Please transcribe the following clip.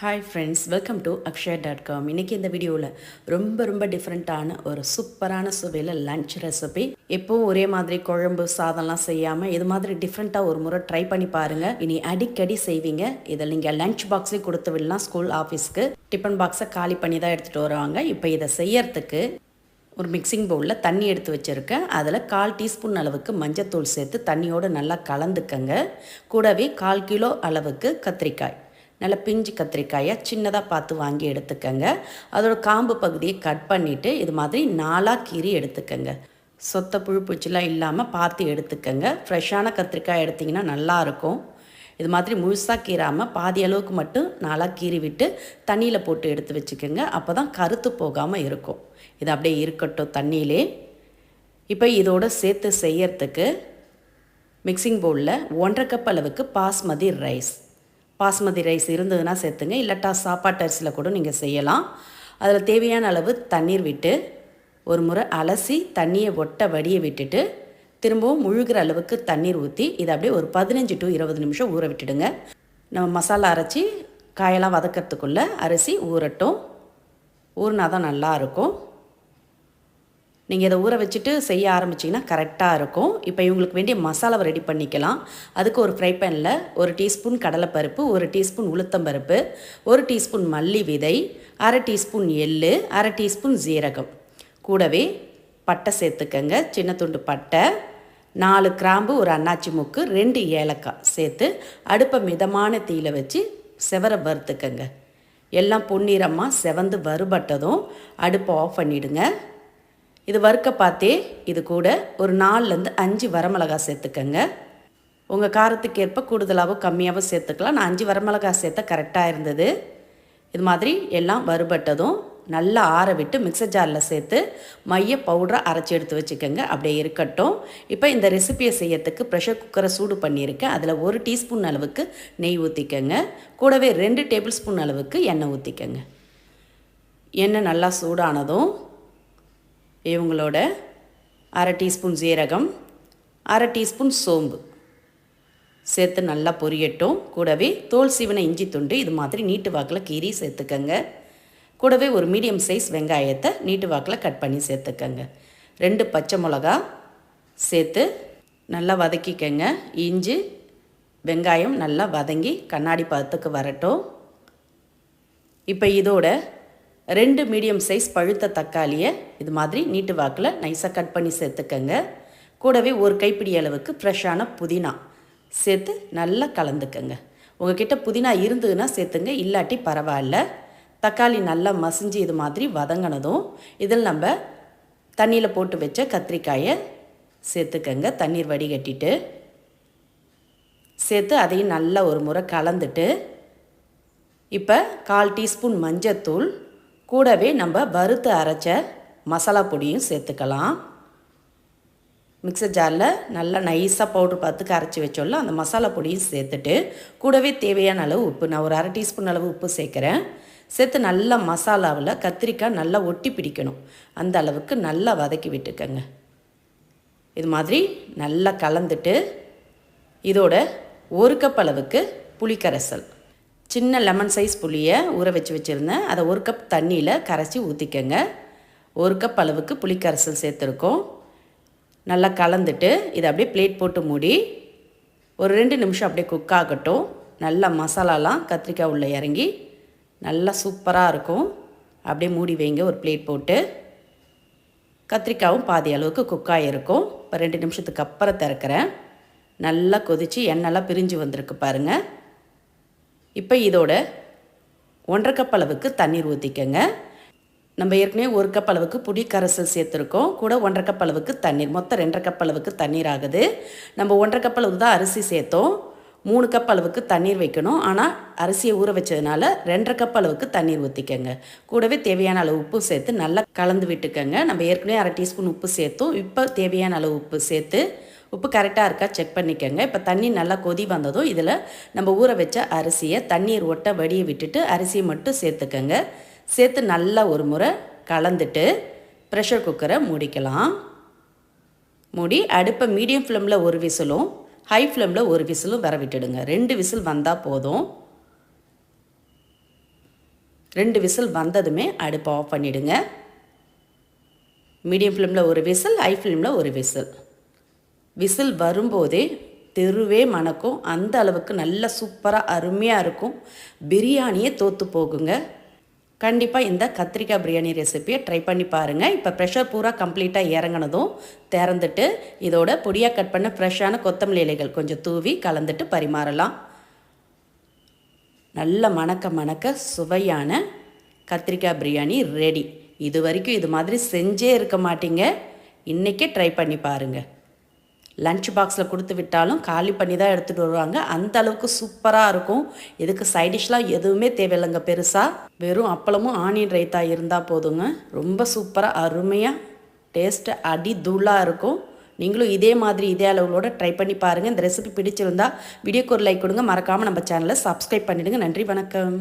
Hi friends, welcome to akshaya.com. இன்றைக்கி இந்த வீடியோவில் ரொம்ப டிஃப்ரெண்ட்டான ஒரு சூப்பரான சுவையில் லன்ச் ரெசிபி. எப்போவும் ஒரே மாதிரி குழம்பு சாதம்லாம் செய்யாமல் இது மாதிரி டிஃப்ரெண்ட்டாக ஒரு முறை ட்ரை பண்ணி பாருங்கள். இனி அடிக்கடி செய்வீங்க. இதை நீங்கள் லன்ச் பாக்ஸ்லேயும் கொடுத்து விடலாம். ஸ்கூல் ஆஃபீஸ்க்கு டிஃபன் பாக்ஸை காலி பண்ணி தான் எடுத்துகிட்டு வருவாங்க. இப்போ இதை செய்யறதுக்கு ஒரு மிக்சிங் பவுலில் தண்ணி எடுத்து வச்சுருக்கேன். அதில் 1/4 டீஸ்பூன் அளவுக்கு மஞ்சத்தூள் சேர்த்து தண்ணியோடு நல்லா கலந்துக்கங்க. கூடவே 1/4 கிலோ அளவுக்கு கத்திரிக்காய், நல்ல பிஞ்சு கத்திரிக்காயை சின்னதாக பார்த்து வாங்கி எடுத்துக்கங்க. அதோட காம்பு பகுதியை கட் பண்ணிவிட்டு இது மாதிரி 4ஆக கீறி எடுத்துக்கங்க. சொத்தை புழு பூச்சிலாம் இல்லாமல் பார்த்து எடுத்துக்கங்க. ஃப்ரெஷ்ஷான கத்திரிக்காய் எடுத்திங்கன்னா நல்லாயிருக்கும். இது மாதிரி முழுசாக கீறாமல் பாதி அளவுக்கு மட்டும் 4ஆக கீறி விட்டு தண்ணியில் போட்டு எடுத்து வச்சுக்கோங்க. அப்போ தான் கருத்து போகாமல் இருக்கும். இது அப்படியே இருக்கட்டும் தண்ணியிலே. இப்போ இதோடு சேர்த்து செய்யறதுக்கு மிக்சிங் பவுலில் 1/2 கப் அளவுக்கு பாஸ்மதி ரைஸ் இருந்ததுன்னா சேர்த்துங்க. இல்லாட்டா சாப்பாட்டு அரிசியில் கூட நீங்கள் செய்யலாம். அதில் தேவையான அளவு தண்ணீர் விட்டு ஒரு முறை அலசி தண்ணியை ஒட்ட வடிய விட்டுட்டு திரும்பவும் முழுகிற அளவுக்கு தண்ணீர் ஊற்றி இதை அப்படியே ஒரு 15 to 20 நிமிஷம் ஊற விட்டுடுங்க. நம்ம மசாலா அரைச்சி காயெல்லாம் வதக்கிறதுக்குள்ளே அரிசி ஊறட்டும். ஊறினா தான் நல்லாயிருக்கும். நீங்கள் இதை ஊற வச்சுட்டு செய்ய ஆரம்பிச்சிங்கன்னா கரெக்டாக இருக்கும். இப்போ இவங்களுக்கு வேண்டிய மசாலாவை ரெடி பண்ணிக்கலாம். அதுக்கு ஒரு ஃப்ரை பேனில் 1 டீஸ்பூன் கடலைப்பருப்பு, 1 டீஸ்பூன் உளுத்தம்பருப்பு, 1 டீஸ்பூன் மல்லி விதை, 1/2 டீஸ்பூன் எள்ளு, 1/2 டீஸ்பூன் ஜீரகம், கூடவே பட்டை சேர்த்துக்கங்க. சின்ன துண்டு பட்டை, 4 கிராம்பு, ஒரு அன்னாச்சி மூக்கு, 2 ஏலக்காய் சேர்த்து அடுப்பை மிதமான தீயில வச்சு செவர வறுத்துக்கங்க. எல்லாம் பொன்னிறமாக செவந்து வறுபட்டதும் அடுப்பை ஆஃப் பண்ணிவிடுங்க. இது வறுக்க பார்த்தே இது கூட ஒரு 4லேருந்து 5 வரமிளகாய் சேர்த்துக்கங்க. உங்கள் காரத்துக்கு ஏற்ப கூடுதலாகவும் கம்மியாகவும் சேர்த்துக்கலாம். நான் 5 வரமிளகாய் சேர்த்த கரெக்டாக இருந்தது. இது மாதிரி எல்லாம் வறுபட்டதும் நல்லா ஆற விட்டு மிக்சர் ஜாரில் சேர்த்து மைய பவுடரை அரைச்சி எடுத்து வச்சுக்கோங்க. அப்படியே இருக்கட்டும். இப்போ இந்த ரெசிபியை செய்யறதுக்கு ப்ரெஷர் குக்கரை சூடு பண்ணியிருக்கேன். அதில் 1 டீஸ்பூன் அளவுக்கு நெய் ஊற்றிக்கங்க. கூடவே 2 டேபிள் ஸ்பூன் அளவுக்கு எண்ணெய் ஊற்றிக்கங்க. எண்ணெய் நல்லா சூடானதும் இவங்களோட 1/2 டீஸ்பூன் ஜீரகம், 1/2 டீஸ்பூன் சோம்பு சேர்த்து நல்லா பொரியட்டும். கூடவே தோல் சீவன இஞ்சி துண்டு இது மாதிரி நீட்டு வாக்கில் கீரி சேர்த்துக்கங்க. கூடவே ஒரு மீடியம் சைஸ் வெங்காயத்தை நீட்டு வாக்கில் கட் பண்ணி சேர்த்துக்கங்க. 2 பச்சை மிளகா சேர்த்து நல்லா வதக்கிக்கங்க. இஞ்சி வெங்காயம் நல்லா வதங்கி கண்ணாடி பதத்துக்கு வரட்டும். இப்போ இதோட 2 மீடியம் சைஸ் பழுத்த தக்காளியை இது மாதிரி நீட்டு வாக்கில் நைஸாக கட் பண்ணி சேர்த்துக்கங்க. கூடவே ஒரு கைப்பிடி அளவுக்கு ஃப்ரெஷ்ஷான புதினா சேர்த்து நல்லா கலந்துக்கங்க. உங்ககிட்ட புதினா இருந்ததுன்னா சேர்த்துங்க, இல்லாட்டி பரவாயில்ல. தக்காளி நல்லா மசிஞ்சு இது மாதிரி வதங்கினதும் இதில் நம்ம தண்ணியில் போட்டு வச்ச கத்திரிக்காயை சேர்த்துக்கங்க. தண்ணீர் வடிகட்டிட்டு சேர்த்து அதையும் நல்லா ஒரு முறை கலந்துட்டு இப்போ 1/4 டீஸ்பூன் மஞ்சத்தூள், கூடவே நம்ம வறுத்து அரைச்ச மசாலா பொடியும் சேர்த்துக்கலாம். மிக்சர் ஜாரில் நல்லா நைஸாக பவுட்ரு பார்த்து கரைச்சி வச்சோம்ல அந்த மசாலா பொடியும் சேர்த்துட்டு கூடவே தேவையான அளவு உப்பு, நான் ஒரு 1/2 டீஸ்பூன் அளவு உப்பு சேர்க்குறேன். சேர்த்து நல்லா மசாலாவில் கத்திரிக்காய் நல்லா ஒட்டி பிடிக்கணும். அந்த அளவுக்கு நல்லா வதக்கி விட்டுக்கங்க. இது மாதிரி நல்லா கலந்துட்டு இதோட 1 கப் அளவுக்கு புளிக்கரைசல், சின்ன லெமன் சைஸ் புளியை ஊற வச்சுருந்தேன். அதை 1 கப் தண்ணியில் கரைச்சி ஊற்றிக்கங்க. 1 கப் அளவுக்கு புளிக்கரைசல் சேர்த்துருக்கோம். நல்லா கலந்துட்டு இதை அப்படியே பிளேட் போட்டு மூடி ஒரு 2 நிமிஷம் அப்படியே குக் ஆகட்டும். நல்லா மசாலாலாம் கத்திரிக்காய் உள்ளே இறங்கி நல்லா சூப்பராக இருக்கும். அப்படியே மூடி வைங்க ஒரு பிளேட் போட்டு. கத்திரிக்காயும் பாதி அளவுக்கு குக்காக இருக்கும். இப்போ 2 நிமிஷத்துக்கு அப்புறம் திறக்கிறேன். நல்லா கொதித்து எண்ணெய்லாம் பிரிஞ்சு வந்திருக்கு பாருங்கள். இப்போ இதோட 1/2 கப் அளவுக்கு தண்ணீர் ஊற்றிக்கங்க. நம்ம ஏற்கனவே 1 கப் அளவுக்கு புளி கரைசல் சேர்த்துருக்கோம். கூட 1/2 கப் அளவுக்கு தண்ணீர், மொத்தம் 2/2 கப் அளவுக்கு தண்ணீர் ஆகுது. நம்ம 1/2 கப் அளவுக்கு தான் அரிசி சேர்த்தோம். 3 கப் அளவுக்கு தண்ணீர் வைக்கணும். ஆனால் அரிசியை ஊற வச்சதுனால 2/2 கப் அளவுக்கு தண்ணீர் ஊற்றிக்கங்க. கூடவே தேவையான அளவு உப்பு சேர்த்து நல்லா கலந்து விட்டுக்கங்க. நம்ம ஏற்கனவே 1/2 டீஸ்பூன் உப்பு சேர்த்தோம். இப்போ தேவையான அளவு உப்பு சேர்த்து உப்பு கரெக்டாக இருக்கா செக் பண்ணிக்கோங்க. இப்போ தண்ணி நல்லா கொதி வந்ததும் இதில் நம்ம ஊற வச்ச அரிசியை தண்ணீர் ஒட்ட வடியை விட்டுட்டு அரிசியை மட்டும் சேர்த்துக்கங்க. சேர்த்து நல்லா ஒரு முறை கலந்துட்டு ப்ரெஷர் குக்கரை மூடிக்கலாம். மூடி அடுப்பை மீடியம் ஃப்ளேமில் 1 விசிலும் ஹை ஃப்ளேமில் 1 விசிலும் வர விட்டுடுங்க. 2 விசில் வந்தால் போதும். 2 விசில் வந்ததுமே அடுப்பை ஆஃப் பண்ணிவிடுங்க. மீடியம் ஃப்ளேமில் ஒரு விசில், ஹை ஃப்ளேமில் ஒரு விசில். விசில் வரும்போதே தெருவே மணக்கும். அந்த அளவுக்கு நல்ல சூப்பராக அருமையாக இருக்கும். பிரியாணியே தோற்று போகுங்க. கண்டிப்பாக இந்த கத்திரிக்காய் பிரியாணி ரெசிப்பியை ட்ரை பண்ணி பாருங்கள். இப்போ ப்ரெஷர் பூரா கம்ப்ளீட்டாக இறங்கினதும் திறந்துட்டு இதோட பொடியாக கட் பண்ண ஃப்ரெஷ்ஷான கொத்தமல்லி இலைகள் கொஞ்சம் தூவி கலந்துட்டு பரிமாறலாம். நல்ல மணக்க மணக்க சுவையான கத்திரிக்காய் பிரியாணி ரெடி. இது வரைக்கும் இது மாதிரி செஞ்சே இருக்க மாட்டீங்க. இன்றைக்கே ட்ரை பண்ணி பாருங்கள். லன்ச் பாக்ஸில் கொடுத்து விட்டாலும் காலி பண்ணி தான் எடுத்துகிட்டு வருவாங்க. அந்த அளவுக்கு சூப்பராக இருக்கும். இதுக்கு சைடிஷ்லாம் எதுவுமே தேவையில்லைங்க. பெருசாக வெறும் அப்பளமும் ஆனியன் ரைத்தா இருந்தால் போதுங்க. ரொம்ப சூப்பராக அருமையாக டேஸ்ட்டு அடி தூளாக இருக்கும். நீங்களும் இதே மாதிரி இதே அளவுகளோட ட்ரை பண்ணி பாருங்கள். இந்த ரெசிபி பிடிச்சிருந்தா வீடியோக்கு ஒரு லைக் கொடுங்க. மறக்காமல் நம்ம சேனலை சப்ஸ்கிரைப் பண்ணிவிடுங்க. நன்றி, வணக்கம்.